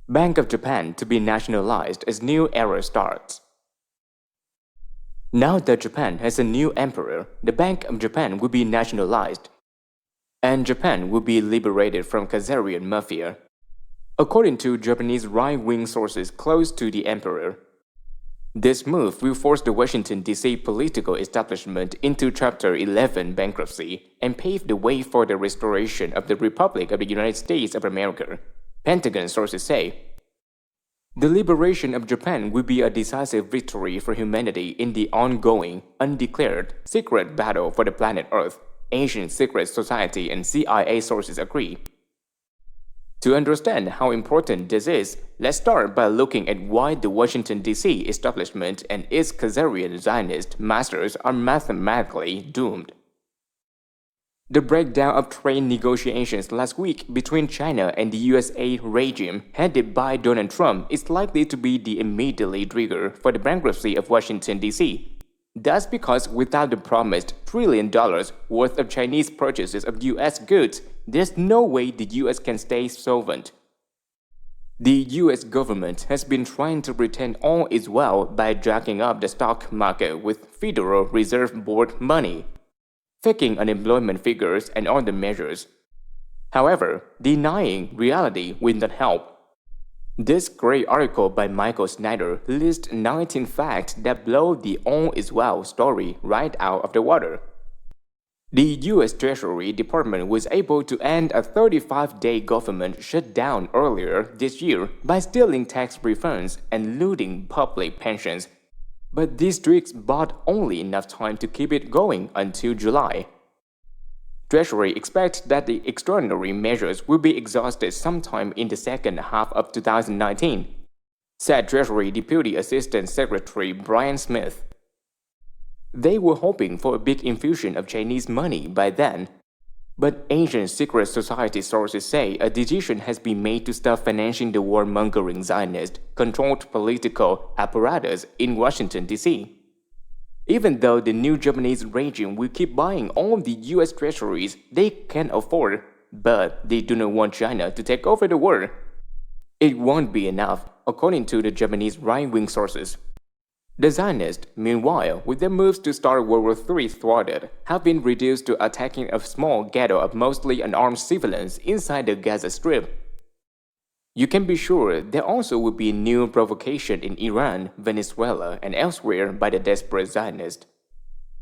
Bank of Japan to be nationalized as new era starts. Now that Japan has a new emperor, the Bank of Japan will be nationalized, and Japan will be liberated from Khazarian mafia. According to Japanese right-wing sources close to the emperor, this move will force the Washington, D.C. political establishment into Chapter 11 bankruptcy and pave the way for the restoration of the Republic of the United States of America, Pentagon sources say. The liberation of Japan will be a decisive victory for humanity in the ongoing, undeclared, secret battle for the planet Earth, Asian Secret Society and CIA sources agree. To understand how important this is, let's start by looking at why the Washington, D.C. establishment and its Khazarian Zionist masters are mathematically doomed. The breakdown of trade negotiations last week between China and the USA regime headed by Donald Trump is likely to be the immediate trigger for the bankruptcy of Washington, D.C. That's because without the promised $1 trillion worth of Chinese purchases of U.S. goods, there's no way the U.S. can stay solvent. The U.S. government has been trying to pretend all is well by jacking up the stock market with Federal Reserve Board money, faking unemployment figures and other measures. However, denying reality will not help. This great article by Michael Snyder lists 19 facts that blow the all is well story right out of the water. The U.S. Treasury Department was able to end a 35-day government shutdown earlier this year by stealing tax refunds and looting public pensions. But these tricks bought only enough time to keep it going until July. Treasury expects that the extraordinary measures will be exhausted sometime in the second half of 2019, said Treasury Deputy Assistant Secretary Brian Smith. They were hoping for a big infusion of Chinese money by then, but Asian Secret Society sources say a decision has been made to stop financing the warmongering Zionist-controlled political apparatus in Washington, D.C. Even though the new Japanese regime will keep buying all the U.S. treasuries they can afford, but they do not want China to take over the world. It won't be enough, according to the Japanese right-wing sources. The Zionists, meanwhile, with their moves to start World War III thwarted, have been reduced to attacking a small ghetto of mostly unarmed civilians inside the Gaza Strip. You can be sure there also will be new provocation in Iran, Venezuela, and elsewhere by the desperate Zionists.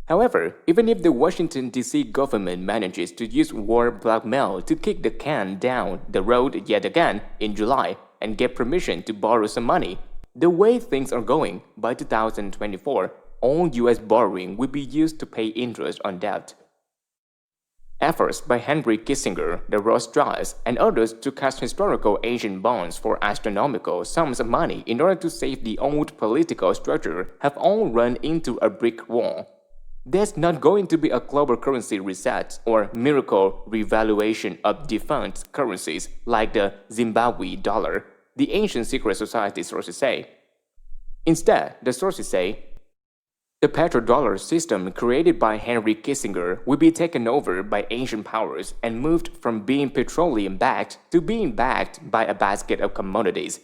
However, even if the Washington, D.C. government manages to use war blackmail to kick the can down the road yet again in July and get permission to borrow some money, the way things are going, by 2024, all U.S. borrowing will be used to pay interest on debt. Efforts by Henry Kissinger, the Rothschilds, and others to cash historical Asian bonds for astronomical sums of money in order to save the old political structure have all run into a brick wall. There's not going to be a global currency reset or miracle revaluation of defunct currencies like the Zimbabwe dollar, the Asian Secret Society sources say. Instead, the sources say, the petrodollar system created by Henry Kissinger will be taken over by Asian powers and moved from being petroleum-backed to being backed by a basket of commodities.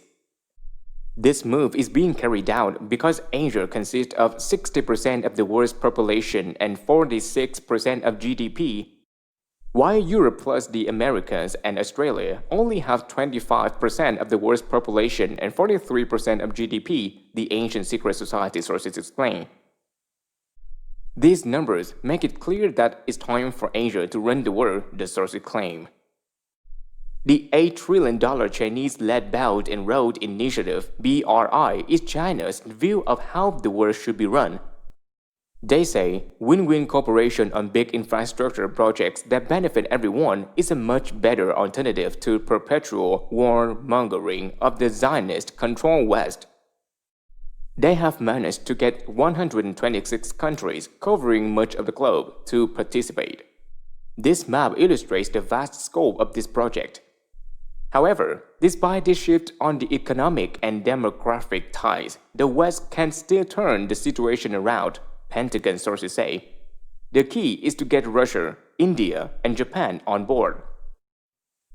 This move is being carried out because Asia consists of 60% of the world's population and 46% of GDP, while Europe plus the Americas and Australia only have 25% of the world's population and 43% of GDP, the Asian Secret Society sources explain. These numbers make it clear that it's time for Asia to run the world, the sources claim. The $8 trillion Chinese-led Belt and Road Initiative (BRI) is China's view of how the world should be run. They say win-win cooperation on big infrastructure projects that benefit everyone is a much better alternative to perpetual warmongering of the Zionist-controlled West. They have managed to get 126 countries covering much of the globe to participate. This map illustrates the vast scope of this project. However, despite this shift on the economic and demographic ties, the West can still turn the situation around, Pentagon sources say. The key is to get Russia, India, and Japan on board.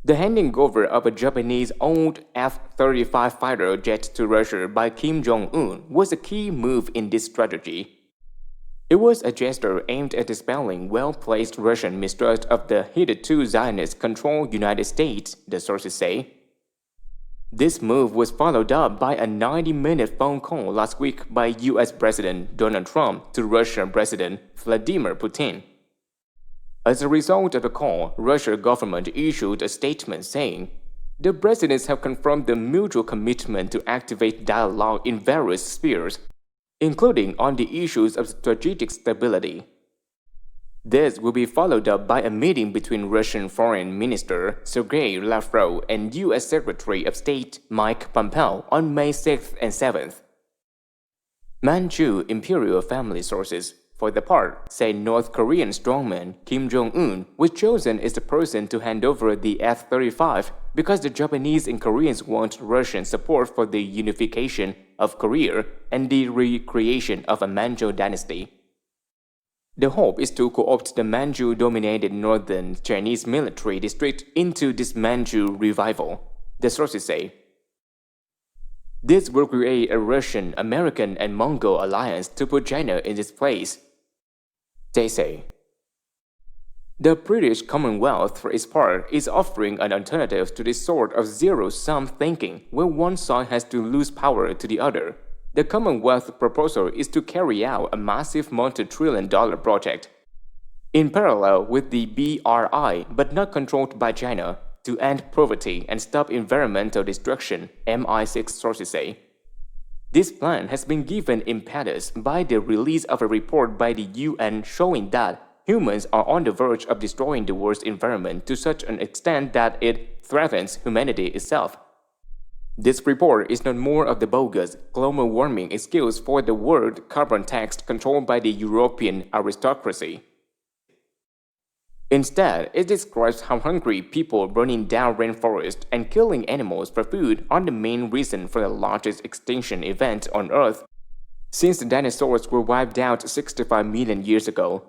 The handing over of a Japanese-owned F-35 fighter jet to Russia by Kim Jong-un was a key move in this strategy. It was a gesture aimed at dispelling well-placed Russian mistrust of the hitherto Zionist-controlled United States, the sources say. This move was followed up by a 90-minute phone call last week by U.S. President Donald Trump to Russian President Vladimir Putin. As a result of the call, Russia's government issued a statement saying, "The presidents have confirmed the mutual commitment to activate dialogue in various spheres, including on the issues of strategic stability." This will be followed up by a meeting between Russian Foreign Minister Sergei Lavrov and U.S. Secretary of State Mike Pompeo on May 6th and 7th. Manchu imperial family sources, for their part, say North Korean strongman Kim Jong-un was chosen as the person to hand over the F-35 because the Japanese and Koreans want Russian support for the unification of Korea and the recreation of a Manchu dynasty. The hope is to co-opt the Manchu-dominated northern Chinese military district into this Manchu revival, the sources say. This will create a Russian, American, and Mongol alliance to put China in its place, they say. The British Commonwealth, for its part, is offering an alternative to this sort of zero-sum thinking, where one side has to lose power to the other. The Commonwealth proposal is to carry out a massive multi-trillion-dollar project, in parallel with the BRI, but not controlled by China, to end poverty and stop environmental destruction, MI6 sources say. This plan has been given impetus by the release of a report by the UN showing that humans are on the verge of destroying the world's environment to such an extent that it threatens humanity itself. This report is not more of the bogus global warming excuse for the world carbon tax controlled by the European aristocracy. Instead, it describes how hungry people burning down rainforests and killing animals for food are the main reason for the largest extinction event on Earth since the dinosaurs were wiped out 65 million years ago.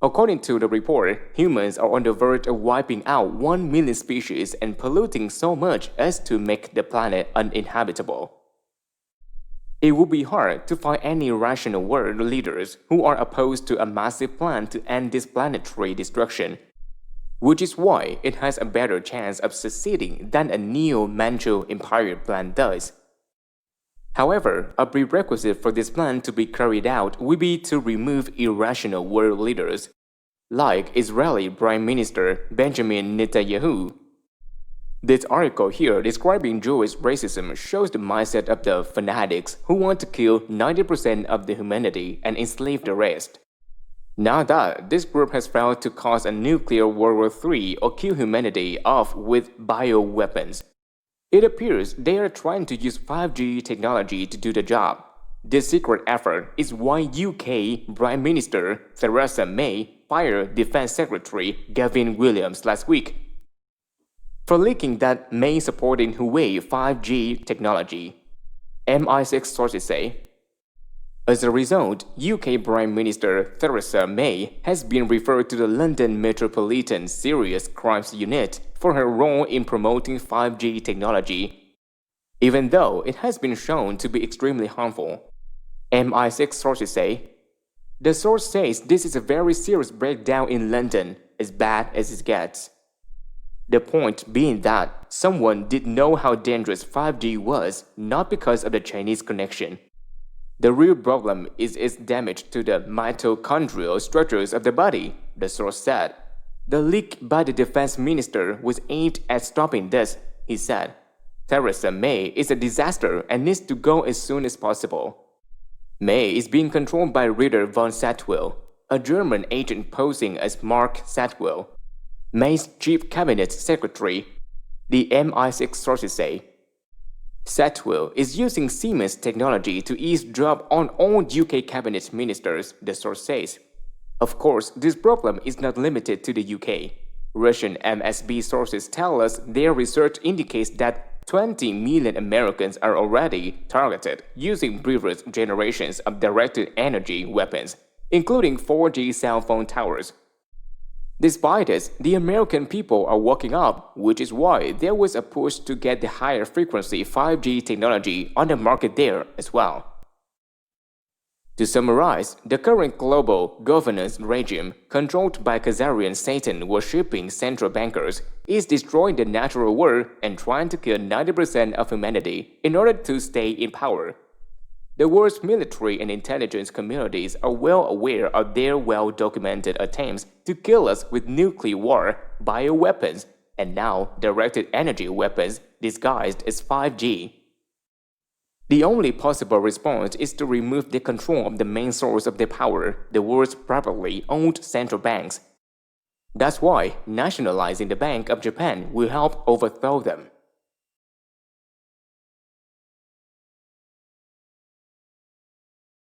According to the report, humans are on the verge of wiping out 1 million species and polluting so much as to make the planet uninhabitable. It would be hard to find any rational world leaders who are opposed to a massive plan to end this planetary destruction, which is why it has a better chance of succeeding than a neo-Manchu Empire plan does. However, a prerequisite for this plan to be carried out would be to remove irrational world leaders, like Israeli Prime Minister Benjamin Netanyahu. This article here describing Jewish racism shows the mindset of the fanatics who want to kill 90% of the humanity and enslave the rest. Now that this group has failed to cause a nuclear World War III or kill humanity off with bioweapons, it appears they are trying to use 5G technology to do the job. This secret effort is why UK Prime Minister Theresa May fired Defense Secretary Gavin Williams last week for leaking that May supporting Huawei 5G technology, MI6 sources say. As a result, UK Prime Minister Theresa May has been referred to the London Metropolitan Serious Crimes Unit for her role in promoting 5G technology, even though it has been shown to be extremely harmful, MI6 sources say. The source says this is a very serious breakdown in London, as bad as it gets. The point being that someone did know how dangerous 5G was, not because of the Chinese connection. The real problem is its damage to the mitochondrial structures of the body, the source said. The leak by the defense minister was aimed at stopping this, he said. Theresa May is a disaster and needs to go as soon as possible. May is being controlled by Ritter von Sattwell, a German agent posing as Mark Sattwell, May's chief cabinet secretary, the MI6 sources say. Sattwell is using Siemens technology to eavesdrop on all UK cabinet ministers, the source says. Of course, this problem is not limited to the UK. Russian MSB sources tell us their research indicates that 20 million Americans are already targeted using previous generations of directed energy weapons, including 4G cell phone towers. Despite this, the American people are waking up, which is why there was a push to get the higher frequency 5G technology on the market there as well. To summarize, the current global governance regime, controlled by Khazarian Satan-worshipping central bankers, is destroying the natural world and trying to kill 90% of humanity in order to stay in power. The world's military and intelligence communities are well aware of their well-documented attempts to kill us with nuclear war, bioweapons, and now directed energy weapons disguised as 5G. The only possible response is to remove the control of the main source of their power, the world's privately owned central banks. That's why nationalizing the Bank of Japan will help overthrow them.